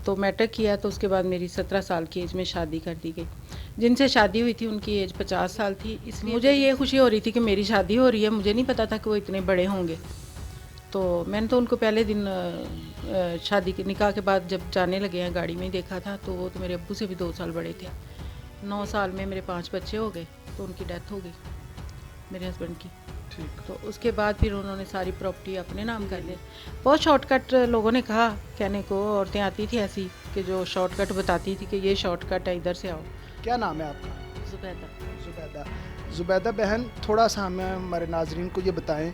तो मैट्रिक किया तो उसके बाद मेरी 17 साल की एज में शादी कर दी गई। जिनसे शादी हुई थी उनकी एज 50 साल थी, इसलिए मुझे ये खुशी हो रही थी कि मेरी शादी हो रही है। मुझे नहीं पता था कि वो इतने बड़े होंगे। तो मैंने तो उनको पहले दिन शादी के निकाह के बाद जब जाने लगे हैं गाड़ी में ही देखा था, तो वो तो मेरे अब्बू से भी 2 साल बड़े थे। 9 साल में मेरे 5 बच्चे हो गए, तो उनकी डेथ हो गई मेरे हस्बैंड की। ठीक। तो उसके बाद फिर उन्होंने सारी प्रॉपर्टी अपने नाम कर ली। बहुत शॉर्टकट लोगों ने कहा कहने को, औरतें आती थी ऐसी कि जो शॉर्टकट बताती थी कि ये शॉर्टकट है, इधर से आओ। क्या नाम है आपका? जुबैदा। जुबैदा। जुबैदा बहन, थोड़ा सा हमें हमारे नाजरीन को ये बताएं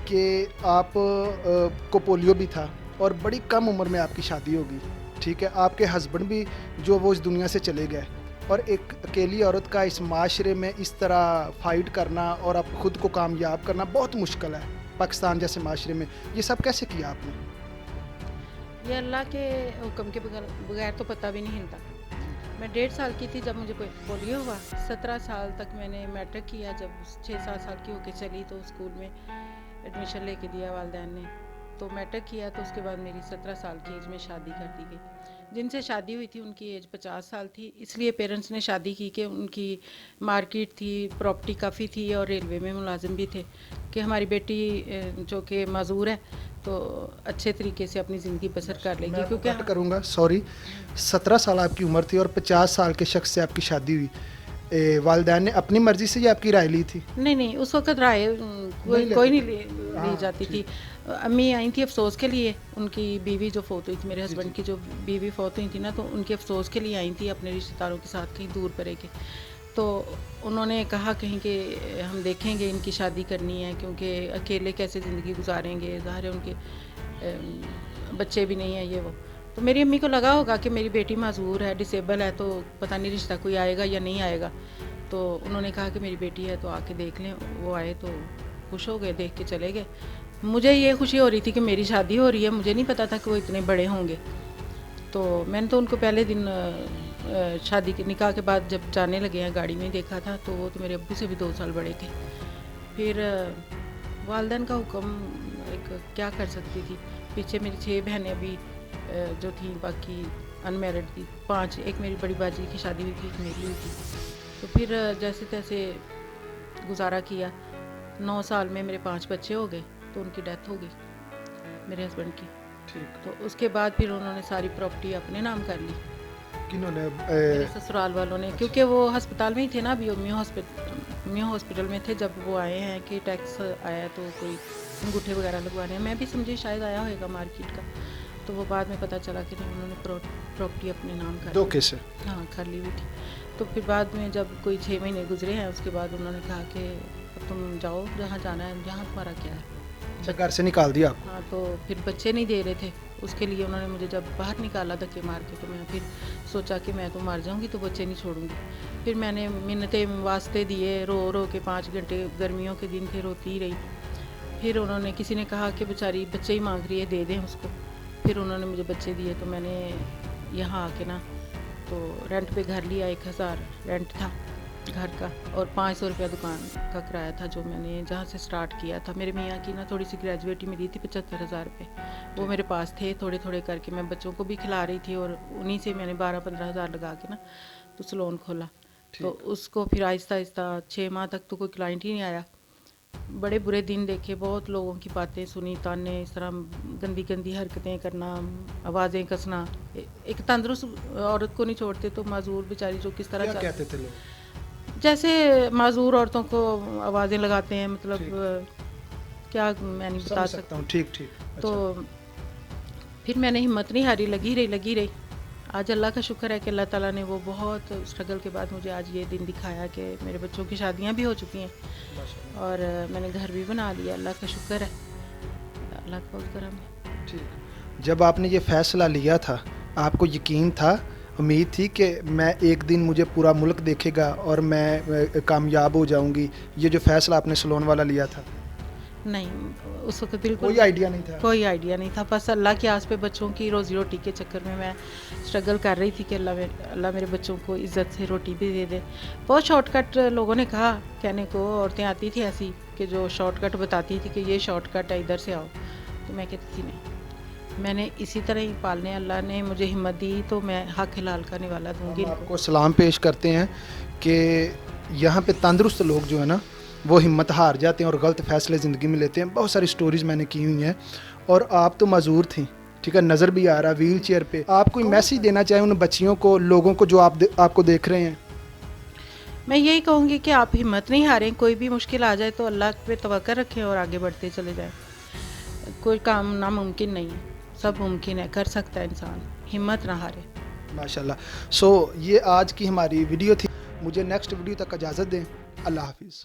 कि आप को पोलियो भी था और बड़ी कम उम्र में आपकी शादी होगी, ठीक है। आपके हस्बैंड भी जो वो इस दुनिया से चले गए, और एक अकेली औरत का इस माशरे में इस तरह फाइट करना और आप खुद को कामयाब करना बहुत मुश्किल है पाकिस्तान जैसे माशरे में। ये सब कैसे किया आपने? ये अल्लाह के हुक्म के बगैर तो पता भी नहीं हिलता। मैं 1.5 साल की थी जब मुझे पोलियो हुआ। 17 साल तक मैंने मैट्रिक किया। जब 6-7 साल की होके चली तो स्कूल में एडमिशन लेके दिया वालिदैन ने। तो मैट्रिक किया तो उसके बाद मेरी 17 साल की एज में शादी कर दी गई। जिनसे शादी हुई थी उनकी एज 50 साल थी, इसलिए पेरेंट्स ने शादी की कि उनकी मार्केट थी, प्रॉपर्टी काफ़ी थी और रेलवे में मुलाजिम भी थे, कि हमारी बेटी जो कि माजूर है तो अच्छे तरीके से अपनी ज़िंदगी बसर कर लेगी। क्योंकि कट करूँगा, सॉरी। 17 साल आपकी उम्र थी और 50 साल के शख्स से आपकी शादी हुई। वालिदैन ने अपनी मर्ज़ी से ही आपकी राय ली थी? नहीं, उस वक्त राय कोई नहीं ली जाती थी। अम्मी आई थी अफसोस के लिए। उनकी बीवी जो फौत हुई थी, मेरे हस्बैंड की जो बीवी फौत हुई थी ना, तो उनके अफसोस के लिए आई थी अपने रिश्तेदारों के साथ कहीं दूर परे के। तो उन्होंने कहा कहीं कि हम देखेंगे, इनकी शादी करनी है, क्योंकि अकेले कैसे ज़िंदगी गुजारेंगे, ज़ाहिर है उनके बच्चे भी नहीं हैं ये वो। तो मेरी अम्मी को लगा होगा कि मेरी बेटी माजूर है, डिसेबल है, तो पता नहीं रिश्ता कोई आएगा या नहीं आएगा। तो उन्होंने कहा कि मेरी बेटी है तो आके देख लें। वो आए तो खुश हो गए, देख के चले गए। मुझे ये खुशी हो रही थी कि मेरी शादी हो रही है। मुझे नहीं पता था कि वो इतने बड़े होंगे। तो मैंने तो उनको पहले दिन शादी के निकाह के बाद जब जाने लगे हैं गाड़ी में ही देखा था, तो वो तो मेरे अब्बू से भी 2 साल बड़े थे। फिर वालिदैन का हुक्म, एक क्या कर सकती थी। पीछे मेरी 6 बहनें अभी जो थी, बाकी अनमेरिड थी 5। एक मेरी बड़ी बाजी की शादी हुई थी, एक मेरी हुई थी। तो फिर जैसे तैसे गुजारा किया। 9 साल में मेरे 5 बच्चे हो गए, तो उनकी डेथ हो गई मेरे हस्बैंड की। ठीक। तो उसके बाद फिर उन्होंने सारी प्रॉपर्टी अपने नाम कर ली, किन्होंने? मेरे ससुराल वालों ने। क्योंकि वो अस्पताल में ही थे ना, अभी म्यू हॉस्पिटल में थे जब वो आए हैं कि टैक्स आया तो कोई अंगूठे वगैरह लगवाने हैं। मैं भी समझी शायद आया होगा मार्केट का। तो वो बाद में पता चला कि नहीं, उन्होंने प्रॉपर्टी अपने नाम कर धोखे से? हाँ, कर ली हुई थी। तो फिर बाद में जब कोई 6 महीने गुजरे हैं, उसके बाद उन्होंने कहा कि अब तुम जाओ जहाँ जाना है, जहाँ तुम्हारा क्या है। घर से निकाल दिया आपको? हाँ, तो फिर बच्चे नहीं दे रहे थे, उसके लिए उन्होंने मुझे जब बाहर निकाला धक्के मार के, तो मैं फिर सोचा कि मैं तो मर जाऊंगी तो बच्चे नहीं छोड़ूंगी। फिर मैंने मिन्नतें वास्ते दिए, रो रो के 5 घंटे, गर्मियों के दिन थे, रोती ही रही। फिर उन्होंने, किसी ने कहा कि बेचारी बच्चे ही मांग रही है, दे दें उसको। फिर उन्होंने मुझे बच्चे दिए। तो मैंने यहाँ आके ना तो रेंट पे घर लिया। 1000 रेंट था घर का, और 500 रुपया दुकान का किराया था जो मैंने जहाँ से स्टार्ट किया था। मेरे मियाँ की ना थोड़ी सी ग्रेजुएटी मिली थी, 75,000 रुपये वो मेरे पास थे। थोड़े थोड़े करके मैं बच्चों को भी खिला रही थी, और उन्हीं से मैंने 12-15 हज़ार लगा के ना तो सलोन खोला। तो उसको फिर आहिस्ता आहिस्ता 6 माह तक तो कोई क्लाइंट ही नहीं आया। बड़े बुरे दिन देखे, बहुत लोगों की बातें सुनी, ताने, इस तरह गंदी गंदी हरकतें करना, आवाज़ें कसना। एक तंदुरुस्त औरत को नहीं छोड़ते, तो माजूर बेचारी जो किस तरह क्या कहते थे लोग? जैसे माजूर औरतों को आवाज़ें लगाते हैं, मतलब क्या मैं नहीं बता सकता हूँ। ठीक ठीक। तो फिर मैंने हिम्मत नहीं हारी, लगी रही। आज अल्लाह का शुक्र है कि अल्लाह ताला ने वो बहुत स्ट्रगल के बाद मुझे आज ये दिन दिखाया कि मेरे बच्चों की शादियां भी हो चुकी हैं, और मैंने घर भी बना लिया। अल्लाह का शुक्र है, अल्लाह का बहुत करम है। ठीक। जब आपने ये फ़ैसला लिया था, आपको यकीन था, उम्मीद थी कि मैं एक दिन मुझे पूरा मुल्क देखेगा और मैं कामयाब हो जाऊंगी? ये जो फ़ैसला आपने सलोन वाला लिया था? नहीं, उस वक्त बिल्कुल कोई आइडिया नहीं था? कोई आइडिया नहीं था। बस अल्लाह की आस पे बच्चों की रोज़ी रोटी के चक्कर में मैं स्ट्रगल कर रही थी कि अल्लाह मेरे बच्चों को इज़्ज़त से रोटी भी दे दे। बहुत शॉर्टकट लोगों ने कहा कहने को, औरतें आती थी ऐसी कि जो शॉर्टकट बताती थी कि ये शॉर्टकट है, इधर से आओ। तो मैं कहती थी नहीं, میں نے اسی طرح ہی پالنے، اللہ نے مجھے ہمت دی تو میں حق حلال کا نوالا دوں گی. ہم آپ کو سلام پیش کرتے ہیں کہ یہاں پہ تندرست لوگ جو ہے نا وہ ہمت ہار جاتے ہیں اور غلط فیصلے زندگی میں لیتے ہیں. بہت ساری سٹوریز میں نے کی ہوئی ہیں اور آپ تو معذور تھیں, ٹھیک ہے, نظر بھی آ رہا ویل چیئر پہ. آپ کوئی میسیج دینا چاہیں ان بچیوں کو, لوگوں کو جو آپ کو دیکھ رہے ہیں؟ میں یہی کہوں گی کہ آپ ہمت نہیں ہاریں, کوئی بھی مشکل آ جائے تو اللہ پہ توقع رکھیں اور آگے بڑھتے چلے جائیں. کوئی کام ناممکن نہیں ہے, سب ممکن ہے, کر سکتا ہے انسان, ہمت نہ ہارے. ماشاء اللہ. سو یہ آج کی ہماری ویڈیو تھی. مجھے نیکسٹ ویڈیو تک اجازت دیں. اللہ حافظ.